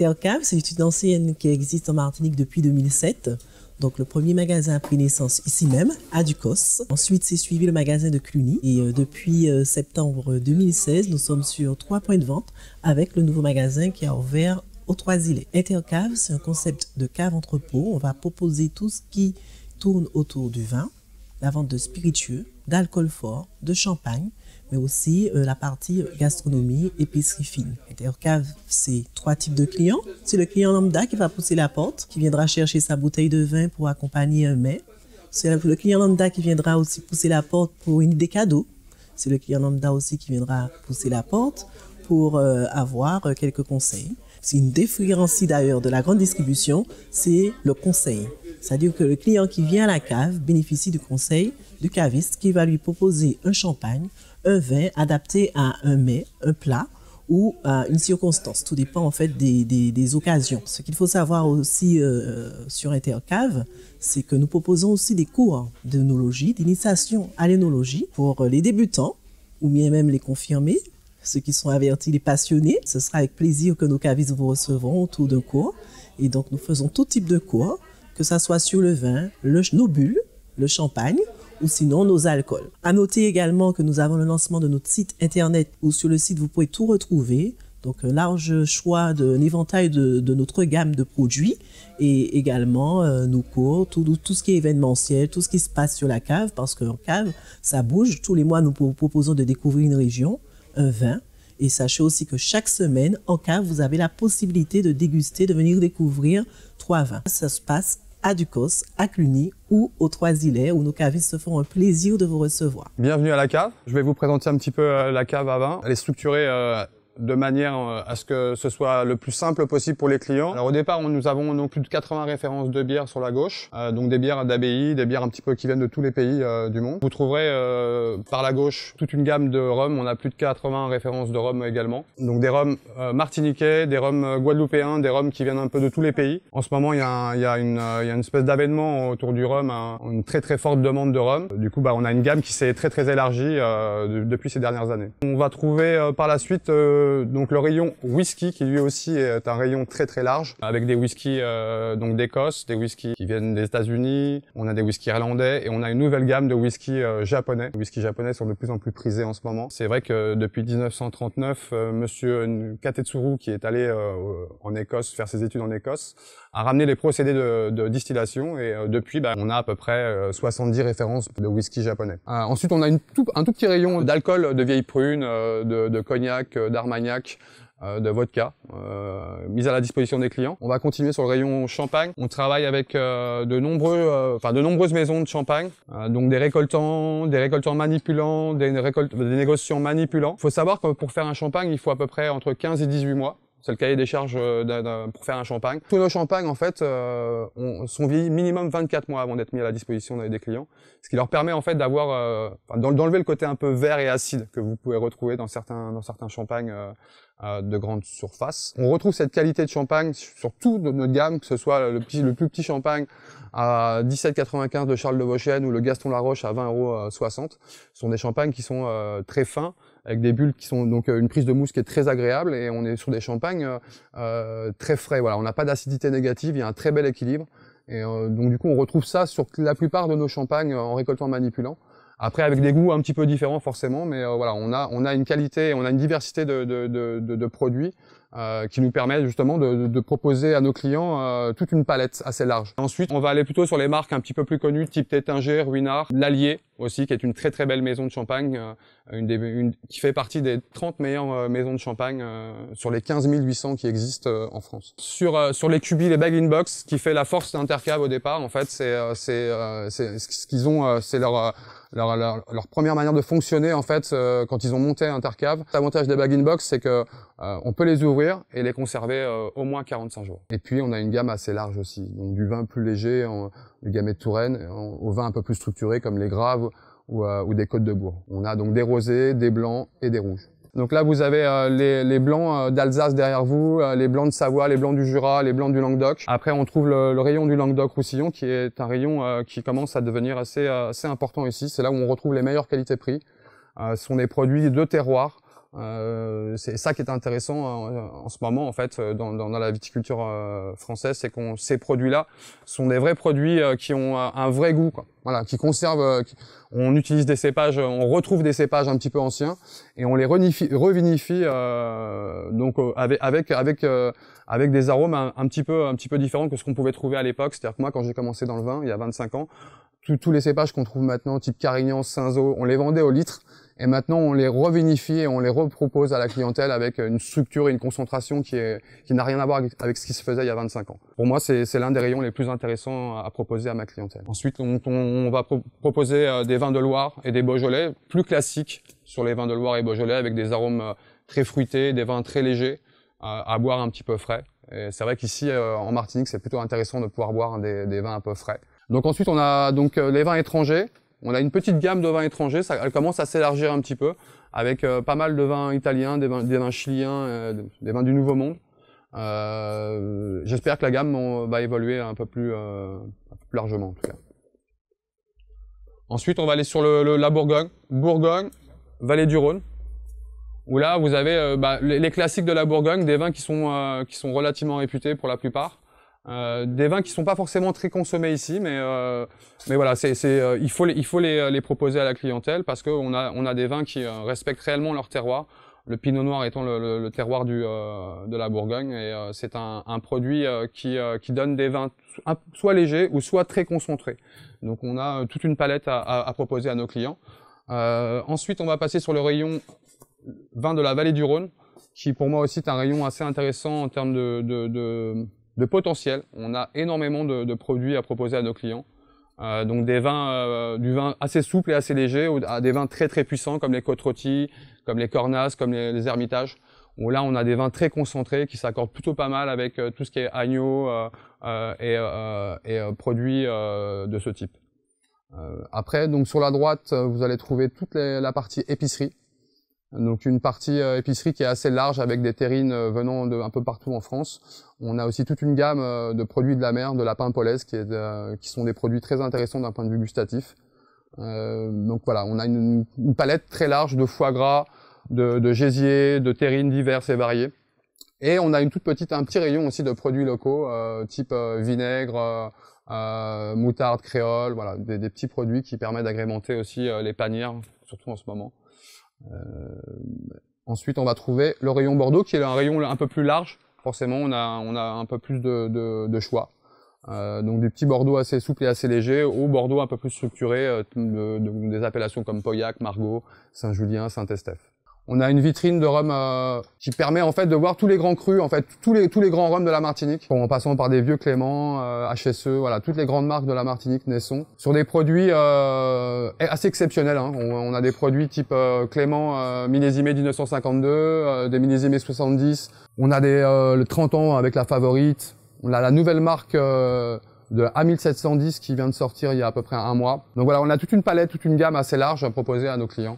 Intercave, c'est une enseigne qui existe en Martinique depuis 2007. Donc le premier magasin a pris naissance ici même, à Ducos. Ensuite, c'est suivi le magasin de Cluny. Et depuis septembre 2016, nous sommes sur 3 points de vente avec le nouveau magasin qui a ouvert aux Trois-Îlets. Intercave, c'est un concept de cave-entrepôt. On va proposer tout ce qui tourne autour du vin, la vente de spiritueux, d'alcool fort, de champagne, mais aussi la partie gastronomie, épicerie fine. Intercave, c'est 3 types de clients. C'est le client lambda qui va pousser la porte, qui viendra chercher sa bouteille de vin pour accompagner un mets. C'est le client lambda qui viendra aussi pousser la porte pour une idée cadeau. C'est le client lambda aussi qui viendra pousser la porte pour avoir quelques conseils. C'est une différencie d'ailleurs de la grande distribution, c'est le conseil. C'est-à-dire que le client qui vient à la cave bénéficie du conseil du caviste qui va lui proposer un champagne, un vin adapté à un mets, un plat ou à une circonstance. Tout dépend en fait des occasions. Ce qu'il faut savoir aussi sur Intercave, c'est que nous proposons aussi des cours d'œnologie, d'initiation à l'énologie pour les débutants ou bien même les confirmés, ceux qui sont avertis, les passionnés. Ce sera avec plaisir que nos cavistes vous recevront autour d'un cours. Et donc nous faisons tout type de cours, que ce soit sur le vin, nos bulles, le champagne, ou sinon nos alcools. À noter également que nous avons le lancement de notre site internet où sur le site vous pouvez tout retrouver. Donc un large choix, un éventail de notre gamme de produits et également nos cours, tout ce qui est événementiel, tout ce qui se passe sur la cave parce qu'en cave, ça bouge. Tous les mois, nous proposons de découvrir une région, un vin. Et sachez aussi que chaque semaine, en cave, vous avez la possibilité de déguster, de venir découvrir 3 vins. Ça se passe à Ducos, à Cluny ou aux Trois-Îlets où nos cavistes se font un plaisir de vous recevoir. Bienvenue à la cave. Je vais vous présenter un petit peu la cave à vin. Elle est structurée de manière à ce que ce soit le plus simple possible pour les clients. Alors au départ, nous avons donc plus de 80 références de bières sur la gauche, donc des bières d'abbaye, des bières un petit peu qui viennent de tous les pays du monde. Vous trouverez par la gauche toute une gamme de rhums. On a plus de 80 références de rhum également. Donc des rhums martiniquais, des rhums guadeloupéens, des rhums qui viennent un peu de tous les pays. En ce moment, il y a une espèce d'avènement autour du rhum, une très très forte demande de rhum. Du coup, on a une gamme qui s'est très élargie depuis ces dernières années. On va trouver par la suite donc le rayon whisky qui lui aussi est un rayon très large avec des whiskies donc d'Écosse, des whiskies qui viennent des États-Unis, on a des whiskies irlandais et on a une nouvelle gamme de whisky japonais. Les whiskies japonais sont de plus en plus prisés en ce moment. C'est vrai que depuis 1939, monsieur Katetsuru qui est allé en Écosse faire ses études en Écosse a ramené les procédés de distillation et depuis on a à peu près 70 références de whisky japonais. Ensuite on a un tout petit rayon d'alcool de vieilles prunes, de cognac, d'armagnac, de vodka mis à la disposition des clients. On va continuer sur le rayon champagne. On travaille avec de nombreuses maisons de champagne, donc des récoltants manipulants, des négociants manipulants. Il faut savoir que pour faire un champagne, il faut à peu près entre 15 et 18 mois. C'est le cahier des charges pour faire un champagne. Tous nos champagnes, en fait, sont vieillis minimum 24 mois avant d'être mis à la disposition des clients. Ce qui leur permet, en fait, d'enlever le côté un peu vert et acide que vous pouvez retrouver dans certains champagnes de grande surface. On retrouve cette qualité de champagne sur toute notre gamme, que ce soit le plus petit champagne à 17,95 de Charles de Vauchenne ou le Gaston Laroche à 20,60 €. Ce sont des champagnes qui sont très fins, avec des bulles qui sont donc une prise de mousse qui est très agréable et on est sur des champagnes très frais. Voilà, on n'a pas d'acidité négative, il y a un très bel équilibre et donc du coup on retrouve ça sur la plupart de nos champagnes en récoltant manipulant. Après avec des goûts un petit peu différents forcément, mais voilà, on a une qualité, on a une diversité de produits qui nous permet justement de proposer à nos clients toute une palette assez large. Ensuite, on va aller plutôt sur les marques un petit peu plus connues, type Tétinger, Ruinart, l'Allier aussi, qui est une très belle maison de champagne, qui fait partie des 30 meilleures maisons de champagne sur les 15 800 qui existent en France. Sur les cubis, les bag-in-box, qui fait la force d'Intercave au départ, en fait, c'est ce qu'ils ont, c'est leur première manière de fonctionner en fait quand ils ont monté Intercave. L'avantage des bag-in-box, c'est que on peut les ouvrir et les conserver au moins 45 jours. Et puis on a une gamme assez large aussi, donc du vin plus léger, du Gamay de Touraine, au vin un peu plus structuré comme les Graves ou des Côtes de Bourg. On a donc des rosés, des blancs et des rouges. Donc là, vous avez les blancs d'Alsace derrière vous, les blancs de Savoie, les blancs du Jura, les blancs du Languedoc. Après, on trouve le rayon du Languedoc-Roussillon, qui est un rayon qui commence à devenir assez important ici. C'est là où on retrouve les meilleures qualités-prix. Ce sont des produits de terroir, C'est ça qui est intéressant en ce moment en fait dans la viticulture française, c'est que ces produits-là sont des vrais produits qui ont un vrai goût, quoi. Voilà, qui conservent. On utilise des cépages, on retrouve des cépages un petit peu anciens et on les revinifie donc avec des arômes un petit peu différents que ce qu'on pouvait trouver à l'époque. C'est-à-dire que moi, quand j'ai commencé dans le vin il y a 25 ans, tous les cépages qu'on trouve maintenant, type Carignan, Cinsault, on les vendait au litre. Et maintenant, on les revinifie et on les repropose à la clientèle avec une structure et une concentration qui n'a rien à voir avec ce qui se faisait il y a 25 ans. Pour moi, c'est l'un des rayons les plus intéressants à proposer à ma clientèle. Ensuite, on va proposer des vins de Loire et des Beaujolais plus classiques sur les vins de Loire et Beaujolais avec des arômes très fruités, des vins très légers à boire un petit peu frais. Et c'est vrai qu'ici, en Martinique, c'est plutôt intéressant de pouvoir boire des vins un peu frais. Donc ensuite, on a donc les vins étrangers. On a une petite gamme de vins étrangers, elle commence à s'élargir un petit peu, avec pas mal de vins italiens, des vins chiliens, des vins du Nouveau Monde. J'espère que la gamme va évoluer un peu plus largement en tout cas. Ensuite, on va aller sur la Bourgogne. Bourgogne, Vallée du Rhône, où là, vous avez les classiques de la Bourgogne, des vins qui sont relativement réputés pour la plupart. Des vins qui sont pas forcément très consommés ici, mais voilà, il faut les proposer à la clientèle parce qu'on a des vins qui respectent réellement leur terroir. Le Pinot Noir étant le terroir de la Bourgogne, et c'est un produit qui donne des vins soit légers ou soit très concentrés. Donc on a toute une palette à proposer à nos clients. Ensuite, on va passer sur le rayon vin de la Vallée du Rhône, qui pour moi aussi est un rayon assez intéressant en termes de potentiel. On a énormément de produits à proposer à nos clients. Donc du vin assez souple et assez léger, à des vins très très puissants comme les Côte-Rôties, comme les Cornas, comme les Hermitages. Où là on a des vins très concentrés qui s'accordent plutôt pas mal avec tout ce qui est agneau et produits de ce type. Après, donc sur la droite, vous allez trouver toute la partie épicerie. Donc une partie épicerie qui est assez large avec des terrines venant un peu partout en France. On a aussi toute une gamme de produits de la mer, de la paimpolaise, qui sont des produits très intéressants d'un point de vue gustatif. Donc voilà, on a une palette très large de foie gras, de gésier, de terrines diverses et variées. Et on a un petit rayon aussi de produits locaux, type vinaigre, moutarde créole, voilà, des petits produits qui permettent d'agrémenter aussi les panières, surtout en ce moment. Ensuite, on va trouver le rayon Bordeaux, qui est un rayon un peu plus large. Forcément, on a un peu plus de choix. Donc des petits Bordeaux assez souples et assez légers, ou Bordeaux un peu plus structurés, des appellations comme Pauillac, Margaux, Saint-Julien, Saint-Estèphe. On a une vitrine de rhum qui permet en fait de voir tous les grands crus, en fait tous les grands rhums de la Martinique, en passant par des Vieux Clément, HSE, voilà, toutes les grandes marques de la Martinique naissent sur des produits assez exceptionnels. Hein. On a des produits type Clément millésimé 1952, des millésimés 70. On a le 30 ans avec la Favorite. On a la nouvelle marque de A1710 qui vient de sortir il y a à peu près un mois. Donc voilà, on a toute une palette, toute une gamme assez large à proposer à nos clients.